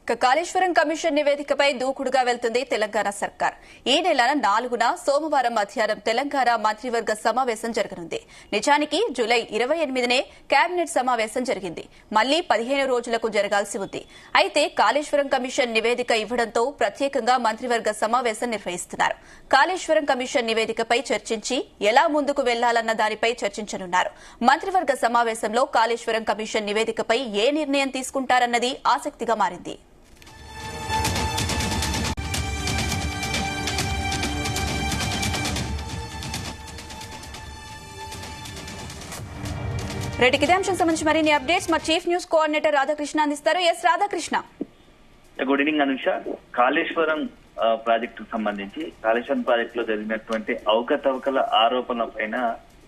Kaleshwaram commission నివేదికపై దూకుడుగా వెళ్తుంది తెలంగాణ సర్కార్. ఈ నెల 4న సోమవారం మధ్యాహ్నం తెలంగాణ మంత్రివర్గ సమావేశం జరగనుంది. నిజానికి జూలై 28నే కేబినెట్ సమావేశం జరిగింది. మళ్లీ 15 రోజులకు జరగాల్సి ఉంది. అయితే కాళేశ్వరం కమిషన్ నివేదిక ఇవ్వడంతో ప్రత్యేకంగా మంత్రివర్గ సమావేశం నిర్వహిస్తున్నారు. కాళేశ్వరం కమిషన్ నివేదికపై చర్చించి ఎలా ముందుకు వెళ్లాలన్న దానిపై చర్చించనున్నారు. మంత్రివర్గ సమావేశంలో కాళేశ్వరం కమిషన్ నివేదికపై ఏ నిర్ణయం తీసుకుంటారన్నది ఆసక్తిగా మారింది. రెడ్డికి ఇదే అంశం సంబంధించి మరిన్ని అప్డేట్స్ మా చీఫ్ న్యూస్ కోఆర్డినేటర్ రాధాకృష్ణ అందిస్తారు. Yes Radhakrishna. Good evening Anusha. Kaleshwaram ప్రాజెక్టుకు సంబంధించి కాళేశ్వరం ప్రాజెక్టులో జరిగినటువంటి అవకతవకల ఆరోపణల పైన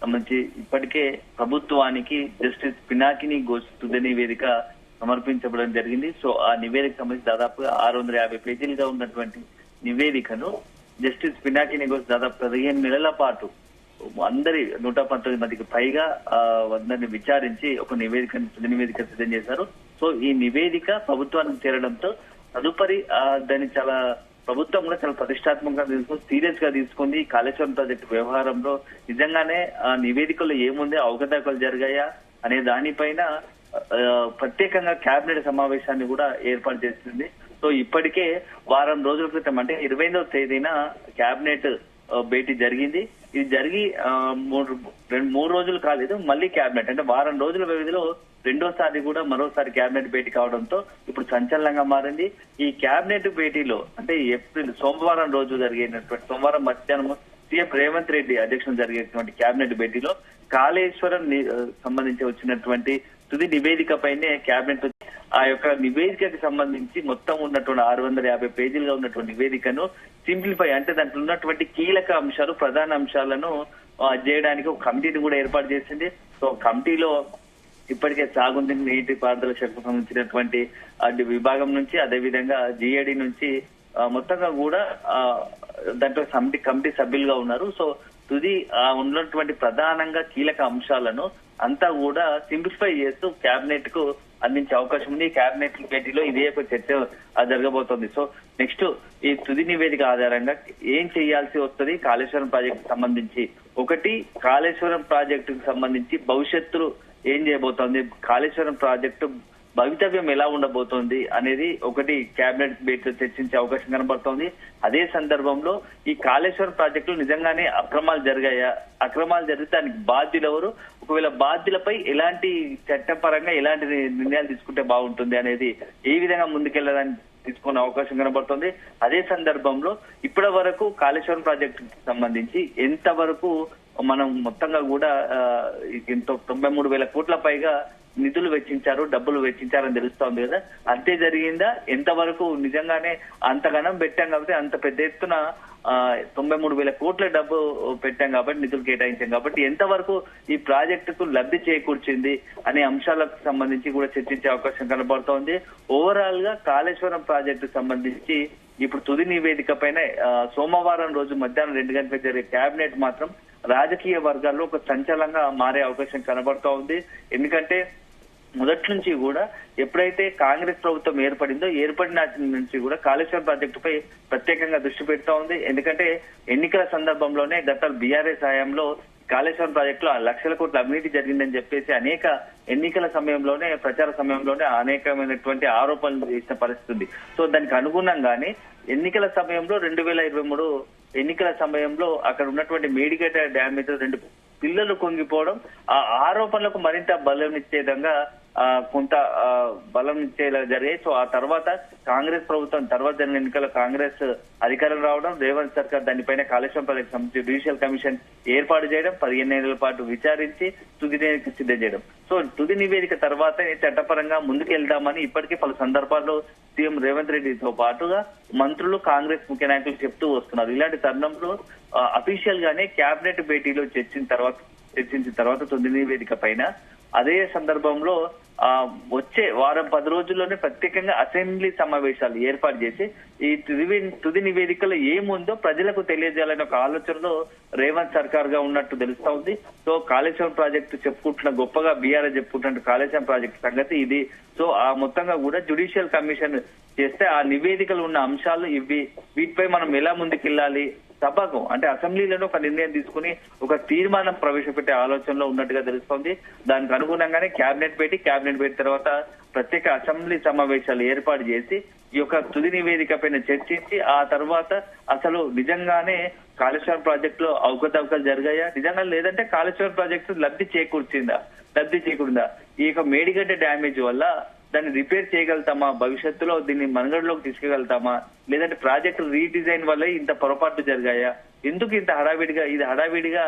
సంబంధించి ఇప్పటికే ప్రభుత్వానికి జస్టిస్ పినాకిని ఘోష్ తుది నివేదిక సమర్పించబడడం జరిగింది. సో ఆ నివేదిక సంబంధించి దాదాపుగా 650 పేజీలుగా ఉన్నటువంటి నివేదికను జస్టిస్ పినాకిని ఘోష్ దాదాపు 15 నెలల పాటు అందరి 119 మందికి పైగా అందరిని విచారించి ఒక నివేదిక సిద్ధం చేశారు. సో ఈ నివేదిక ప్రభుత్వానికి చేరడంతో తదుపరి దాన్ని చాలా ప్రభుత్వం కూడా చాలా ప్రతిష్టాత్మకంగా తీసుకుని సీరియస్ గా తీసుకుంది. కాళేశ్వరం ప్రాజెక్టు వ్యవహారంలో నిజంగానే ఆ నివేదికలో ఏముంది, అవకతవకలు జరిగాయా అనే దానిపైన ప్రత్యేకంగా కేబినెట్ సమావేశాన్ని కూడా ఏర్పాటు చేస్తుంది. సో ఇప్పటికే వారం రోజుల క్రితం అంటే 28వ తేదీన కేబినెట్ భేటీ జరిగింది. ఇది జరిగి 3 రోజులు కాలేదు. మళ్ళీ కేబినెట్ అంటే వారం రోజుల వ్యవధిలో రెండోసారి కూడా మరోసారి కేబినెట్ భేటీ కావడంతో ఇప్పుడు సంచలనంగా మారింది. ఈ కేబినెట్ భేటీలో అంటే సోమవారం రోజు జరిగినటువంటి సోమవారం మధ్యాహ్నం సీఎం రేవంత్ రెడ్డి అధ్యక్షతన జరిగేటువంటి కేబినెట్ భేటీలో కాళేశ్వరం సంబంధించి వచ్చినటువంటి తుది నివేదిక పైనే కేబినెట్ ఆ యొక్క నివేదికకి సంబంధించి మొత్తం ఉన్నటువంటి 650 పేజీలుగా ఉన్నటువంటి నివేదికను సింప్లిఫై అంటే దాంట్లో ఉన్నటువంటి కీలక అంశాలు ప్రధాన అంశాలను చేయడానికి ఒక కమిటీని కూడా ఏర్పాటు చేసింది. సో కమిటీలో ఇప్పటికే సాగునీటి నీటి పారుదల శాఖకు సంబంధించినటువంటి విభాగం నుంచి అదేవిధంగా జిఏడి నుంచి మొత్తంగా కూడా దాంట్లో కమిటీ సభ్యులుగా ఉన్నారు. సో తుది ఉన్నటువంటి ప్రధానంగా కీలక అంశాలను అంతా కూడా సింప్లిఫై చేస్తూ కేబినెట్ కు అందించే అవకాశం ఉంది. కేబినెట్ భేటీలో ఇదే చర్చ జరగబోతోంది. సో నెక్స్ట్ ఈ తుది నివేదిక ఆధారంగా ఏం చేయాల్సి వస్తుంది కాళేశ్వరం ప్రాజెక్టు సంబంధించి, ఒకటి కాళేశ్వరం ప్రాజెక్టుకు సంబంధించి భవిష్యత్తులో ఏం చేయబోతోంది, కాళేశ్వరం ప్రాజెక్టు భవితవ్యం ఎలా ఉండబోతోంది అనేది ఒకటి కేబినెట్ భేటీలో చర్చించే అవకాశం కనబడుతోంది. అదే సందర్భంలో ఈ కాళేశ్వరం ప్రాజెక్టులు నిజంగానే అక్రమాలు జరిగాయా, అక్రమాలు జరిగితే దానికి బాధ్యులు ఎవరు, ఒకవేళ బాధ్యులపై ఎలాంటి చట్టపరంగా ఎలాంటి నిర్ణయాలు తీసుకుంటే బాగుంటుంది అనేది ఏ విధంగా ముందుకెళ్లడానికి తీసుకునే అవకాశం కనబడుతుంది. అదే సందర్భంలో ఇప్పటి వరకు కాళేశ్వరం ప్రాజెక్టుకి సంబంధించి ఎంతవరకు మనం మొత్తంగా కూడా 93,000 కోట్ల పైగా నిధులు వెచ్చించారు, డబ్బులు వెచ్చించారని తెలుస్తోంది కదా. అంతే జరిగిందా, ఎంతవరకు నిజంగానే అంతగానం పెట్టాం కాబట్టి అంత పెద్ద ఎత్తున 93,000 కోట్ల డబ్బు పెట్టాం కాబట్టి నిధులు కేటాయించాం కాబట్టి ఎంతవరకు ఈ ప్రాజెక్టుకు లబ్ధి చేకూర్చింది అనే అంశాలకు సంబంధించి కూడా చర్చించే అవకాశం కనబడుతోంది. ఓవరాల్ గా కాళేశ్వరం ప్రాజెక్టుకు సంబంధించి ఇప్పుడు తుది నివేదిక పైన సోమవారం రోజు మధ్యాహ్నం 2 గంటలకు జరిగే కేబినెట్ మాత్రం రాజకీయ వర్గాల్లో ఒక సంచలనంగా మారే అవకాశం కనబడుతూ ఉంది. ఎందుకంటే మొదటి నుంచి కూడా ఎప్పుడైతే కాంగ్రెస్ ప్రభుత్వం ఏర్పడిన నుంచి కూడా కాళేశ్వరం ప్రాజెక్టుపై ప్రత్యేకంగా దృష్టి పెడతా ఉంది. ఎందుకంటే ఎన్నికల సందర్భంలోనే గత బీఆర్ఎస్ హయాంలో కాళేశ్వరం ప్రాజెక్టులో లక్షల కోట్ల అవినీతి జరిగిందని చెప్పేసి అనేక ఎన్నికల సమయంలోనే ప్రచార సమయంలోనే అనేకమైనటువంటి ఆరోపణలు చేసిన పరిస్థితి ఉంది. సో దానికి అనుగుణంగానే ఎన్నికల సమయంలో 2023 ఎన్నికల సమయంలో అక్కడ ఉన్నటువంటి మేడిగడ్డ డ్యామ్ మీద 2 పిల్లలు కుంగిపోవడం ఆ ఆరోపణలకు మరింత బలం ఇచ్చే విధంగా కొంత బలం ఇచ్చేలా జరిగాయి. సో ఆ తర్వాత కాంగ్రెస్ ప్రభుత్వం తర్వాత జరిగిన ఎన్నికల కాంగ్రెస్ అధికారం రావడం, రేవంత్ సర్కార్ దానిపైన కాళేశ్వరం ప్రాజెక్టు సంబంధించి జ్యుడిషియల్ కమిషన్ ఏర్పాటు చేయడం, 15 నెలల పాటు విచారించి తుది నివేదిక సిద్ధం చేయడం. సో తుది నివేదిక తర్వాత చట్టపరంగా ముందుకెళ్దామని ఇప్పటికే పలు సందర్భాల్లో సీఎం రేవంత్ రెడ్డితో పాటుగా మంత్రులు కాంగ్రెస్ ముఖ్య నాయకులు చెప్తూ వస్తున్నారు. ఇలాంటి తరుణంలో అఫీషియల్ గానే కేబినెట్ భేటీలో చర్చించిన తర్వాత తుది నివేదిక పైన అదే సందర్భంలో వచ్చే వారం 10 రోజుల్లోనే ప్రత్యేకంగా అసెంబ్లీ సమావేశాలు ఏర్పాటు చేసి ఈ తుది నివేదికలో ఏముందో ప్రజలకు తెలియజేయాలనే ఒక ఆలోచనలో రేవంత్ సర్కార్ గా ఉన్నట్టు తెలుస్తా ఉంది. సో కాళేశ్వరం ప్రాజెక్టు చెప్పుకుంటున్న గొప్పగా బీఆర్ఎస్ చెప్పుకుంటున్న కాళేశ్వరం ప్రాజెక్టు సంగతి ఇది. సో ఆ మొత్తంగా కూడా జ్యుడిషియల్ కమిషన్ చేస్తే ఆ నివేదికలు ఉన్న అంశాలు ఇవి, వీటిపై మనం ఎలా ముందుకెళ్లాలి, సభకు అంటే అసెంబ్లీలోనే ఒక నిర్ణయం తీసుకుని ఒక తీర్మానం ప్రవేశపెట్టే ఆలోచనలో ఉన్నట్టుగా తెలుస్తోంది. దానికి అనుగుణంగానే కేబినెట్ పెట్టిన తర్వాత ప్రత్యేక అసెంబ్లీ సమావేశాలు ఏర్పాటు చేసి ఈ యొక్క తుది నివేదిక పైన చర్చించి ఆ తర్వాత అసలు నిజంగానే కాళేశ్వరం ప్రాజెక్టు లో అవకతవకలు జరిగాయా నిజంగా, లేదంటే కాళేశ్వరం ప్రాజెక్టు లబ్ధి చేకూరిందా, ఈ యొక్క మేడిగడ్డ డ్యామేజ్ వల్ల దాన్ని రిపేర్ చేయగలుగుతామా, భవిష్యత్తులో దీన్ని మనగడలోకి తీసుకెళ్తామా, లేదంటే ప్రాజెక్టు రీడిజైన్ వల్ల ఇంత పొరపాట్లు జరిగాయా, ఎందుకు ఇంత హడావిడిగా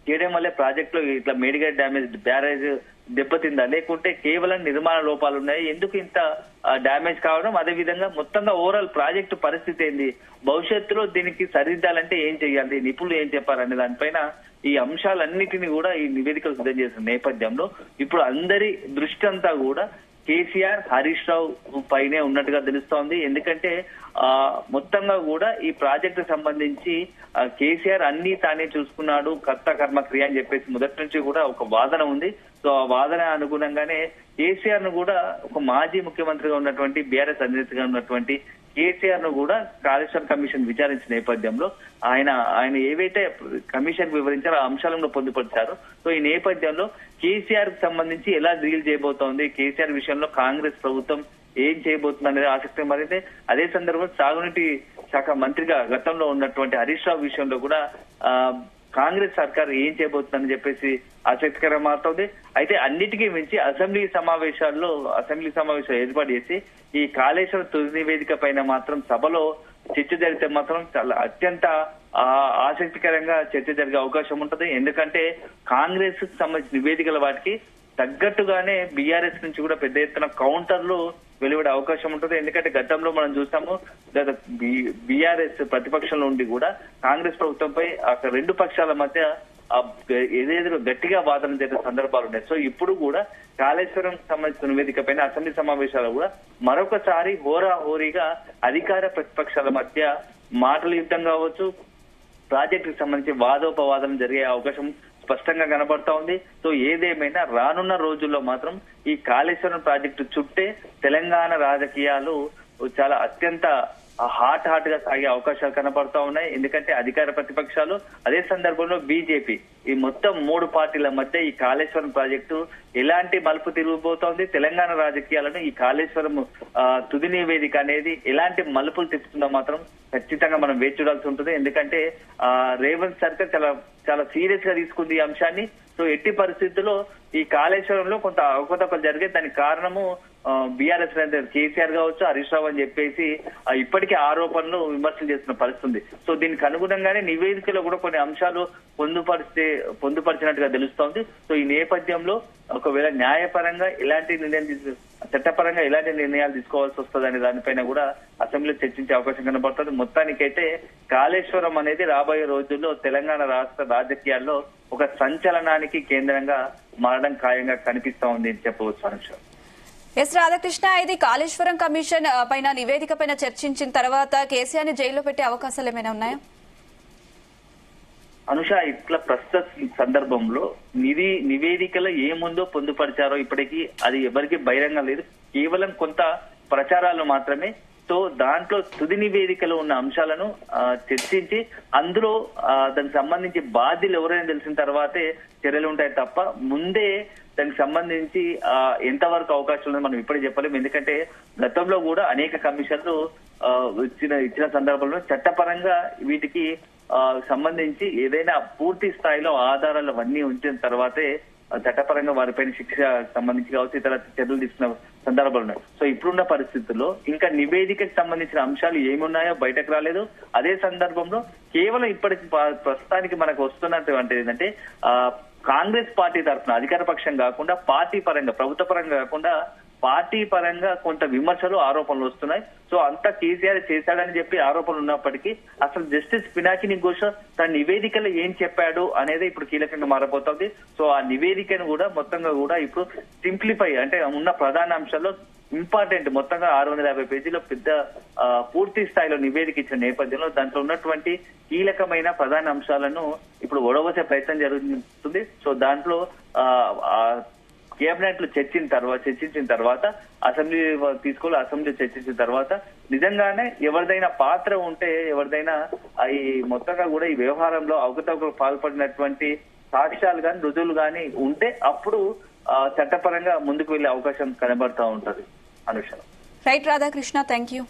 చేయడం వల్లే ప్రాజెక్ట్ లో ఇట్లా మేడిగడ్డ డ్యామేజ్ బ్యారేజ్ దెబ్బతిందా, లేకుంటే కేవలం నిర్మాణ లోపాలు ఉన్నాయి, ఎందుకు ఇంత డ్యామేజ్ కావడం, అదే విధంగా మొత్తంగా ఓవరాల్ ప్రాజెక్టు పరిస్థితి ఏంది, భవిష్యత్తులో దీనికి సరిదిద్దాలంటే ఏం చేయాలి, నిపుణులు ఏం చెప్పారనే దానిపైన ఈ అంశాలన్నిటినీ కూడా ఈ నివేదికలు సిద్ధం చేసిన నేపథ్యంలో ఇప్పుడు అందరి దృష్టి అంతా కూడా కేసీఆర్, హరీష్ రావు పైనే ఉన్నట్టుగా తెలుస్తోంది. ఎందుకంటే మొత్తంగా కూడా ఈ ప్రాజెక్టు సంబంధించి కేసీఆర్ అన్ని తానే చూసుకున్నాడు, కర్మ క్రియ అని చెప్పేసి మొదటి నుంచి కూడా ఒక వాదన ఉంది. సో ఆ వాదన అనుగుణంగానే కేసీఆర్ ను కూడా ఒక మాజీ ముఖ్యమంత్రిగా ఉన్నటువంటి బీఆర్ఎస్ అధినేతగా ఉన్నటువంటి కేసీఆర్ ను కూడా కాళేశ్వరం కమిషన్ విచారించిన నేపథ్యంలో ఆయన ఏవైతే కమిషన్ వివరించారో ఆ అంశాలను పొందుపరిచారు. సో ఈ నేపథ్యంలో కేసీఆర్ కు సంబంధించి ఎలా డీల్ చేయబోతోంది, కేసీఆర్ విషయంలో కాంగ్రెస్ ప్రభుత్వం ఏం చేయబోతుంది అనేది ఆసక్తి మరింది. అదే సందర్భంలో సాగునీటి శాఖ మంత్రిగా గతంలో ఉన్నటువంటి హరీష్ రావు విషయంలో కూడా కాంగ్రెస్ సర్కార్ ఏం చేయబోతుందని చెప్పేసి ఆసక్తికరంగా మారుతోంది. అయితే అన్నిటికీ మించి అసెంబ్లీ సమావేశాలు ఏర్పాటు చేసి ఈ కాళేశ్వరం తుది నివేదిక పైన మాత్రం సభలో చర్చ జరిగితే మాత్రం చాలా అత్యంత ఆసక్తికరంగా చర్చ జరిగే అవకాశం ఉంటుంది. ఎందుకంటే కాంగ్రెస్ కు సంబంధించిన నివేదికల వాటికి తగ్గట్టుగానే బీఆర్ఎస్ నుంచి కూడా పెద్ద ఎత్తున కౌంటర్లు వెలువడే అవకాశం ఉంటుంది. ఎందుకంటే గతంలో మనం చూస్తాము బీఆర్ఎస్ ప్రతిపక్షంలో ఉండి కూడా కాంగ్రెస్ ప్రభుత్వంపై అక్కడ రెండు పక్షాల మధ్య ఏదేదో గట్టిగా వాదన జరిగిన సందర్భాలు ఉన్నాయి. సో ఇప్పుడు కూడా కాళేశ్వరం సంబంధించిన నివేదిక పైన అసెంబ్లీ సమావేశాలు కూడా మరొకసారి హోరాహోరీగా అధికార ప్రతిపక్షాల మధ్య మాటల యుద్ధం కావచ్చు, ప్రాజెక్టుకు సంబంధించి వాదోపవాదం జరిగే అవకాశం స్పష్టంగా కనబడతా ఉంది. సో ఏదేమైనా రానున్న రోజుల్లో మాత్రం ఈ కాళేశ్వరం ప్రాజెక్టు చుట్టే తెలంగాణ రాజకీయాలు చాలా అత్యంత హాట్ గా సాగే అవకాశాలు కనబడతా ఉన్నాయి. ఎందుకంటే అధికార ప్రతిపక్షాలు, అదే సందర్భంలో బీజేపీ, ఈ మొత్తం 3 పార్టీల మధ్య ఈ కాళేశ్వరం ప్రాజెక్టు ఎలాంటి మలుపు తిరిగిపోతోంది, తెలంగాణ రాజకీయాలను ఈ కాళేశ్వరం తుది నివేదిక అనేది ఎలాంటి మలుపులు తిప్పుతుందో మాత్రం ఖచ్చితంగా మనం వేచి చూడాల్సి ఉంటుంది. ఎందుకంటే రేవంత్ సర్కార్ చాలా సీరియస్ గా తీసుకుంది ఈ అంశాన్ని. సో ఎట్టి పరిస్థితుల్లో ఈ కాళేశ్వరంలో కొంత అవకతవకలు జరిగే దానికి కారణము బీఆర్ఎస్ కేసీఆర్ కావచ్చు, హరీష్ రావు అని చెప్పేసి ఇప్పటికే ఆరోపణలు విమర్శలు చేస్తున్న పరిస్థితుంది. సో దీనికి అనుగుణంగానే నివేదికలో కూడా కొన్ని అంశాలు పొందుపరిచినట్టుగా తెలుస్తోంది. సో ఈ నేపథ్యంలో ఒకవేళ న్యాయపరంగా చట్టపరంగా ఎలాంటి నిర్ణయాలు తీసుకోవాల్సి వస్తుంది అనే దానిపైన కూడా అసెంబ్లీలో చర్చించే అవకాశం కనబడుతుంది. మొత్తానికైతే కాళేశ్వరం అనేది రాబోయే రోజుల్లో తెలంగాణ రాష్ట్ర రాజకీయాల్లో ఒక సంచలనానికి కేంద్రంగా మారడం ఖాయంగా కనిపిస్తా ఉంది అని చెప్పవచ్చు అనుష. ఎస్ రాధాకృష్ణ, ఇది కాళేశ్వరం కమిషన్ పైన నివేదిక పైన చర్చించిన తర్వాత కేసీఆర్ ని జైల్లో పెట్టే అవకాశాలు ఏమైనా ఉన్నాయా? అనుష, ఇట్లా ప్రస్తుత సందర్భంలో నివేదికలో ఏముందో పొందుపరిచారో ఇప్పటికీ అది ఎవరికి బహిరంగం లేదు, కేవలం కొంత ప్రచారాలు మాత్రమే. సో దాంట్లో తుది నివేదికలో ఉన్న అంశాలను చర్చించి అందులో దానికి సంబంధించి బాధ్యులు ఎవరైనా తెలిసిన తర్వాతే చర్యలు ఉంటాయి తప్ప ముందే దానికి సంబంధించి ఎంతవరకు అవకాశం ఉందో మనం ఇప్పుడే చెప్పలేము. ఎందుకంటే గతంలో కూడా అనేక కమిషన్లు ఇచ్చిన సందర్భంలో చట్టపరంగా వీటికి సంబంధించి ఏదైనా పూర్తి స్థాయిలో ఆధారాలు అవన్నీ ఉంచిన తర్వాతే చట్టపరంగా వారిపైన శిక్ష సంబంధించి కావచ్చు ఇతర చర్యలు తీసుకున్న సందర్భాలు ఉన్నాయి. సో ఇప్పుడున్న పరిస్థితుల్లో ఇంకా నివేదికకు సంబంధించిన అంశాలు ఏమున్నాయో బయటకు రాలేదు. అదే సందర్భంలో కేవలం ఇప్పటికి ప్రస్తుతానికి మనకు వస్తున్నటువంటి ఏంటంటే కాంగ్రెస్ పార్టీ తరఫున అధికార పక్షం కాకుండా పార్టీ పరంగా ప్రభుత్వ పరంగా కాకుండా పార్టీ పరంగా కొంత విమర్శలు ఆరోపణలు వస్తున్నాయి. సో అంతా కేసీఆర్ చేశాడని చెప్పి ఆరోపణలు ఉన్నప్పటికీ అసలు జస్టిస్ పినాకిని ఘోష్ తన నివేదికలో ఏం చెప్పాడు అనేది ఇప్పుడు కీలకంగా మారబోతోంది. సో ఆ నివేదికను కూడా మొత్తంగా కూడా ఇప్పుడు సింప్లిఫై అంటే ఉన్న ప్రధాన అంశాల్లో ఇంపార్టెంట్ మొత్తంగా 650 పేజీలో పెద్ద పూర్తి స్థాయిలో నివేదిక ఇచ్చిన నేపథ్యంలో దాంట్లో ఉన్నటువంటి కీలకమైన ప్రధాన అంశాలను ఇప్పుడు ఒడవసే ప్రయత్నం జరుగుతుంది. సో దాంట్లో కేబినెట్ లో చర్చించిన తర్వాత అసెంబ్లీ అసెంబ్లీ చర్చించిన తర్వాత నిజంగానే ఎవరిదైనా పాత్ర ఉంటే ఎవరిదైనా ఈ మొత్తంగా కూడా ఈ వ్యవహారంలో అవకతవకలు పాల్పడినటువంటి సాక్ష్యాలు గాని రుజువులు గాని ఉంటే అప్పుడు చట్టపరంగా ముందుకు వెళ్లే అవకాశం కనబడతా ఉంటది. Anusha. Right Radhakrishna, thank you.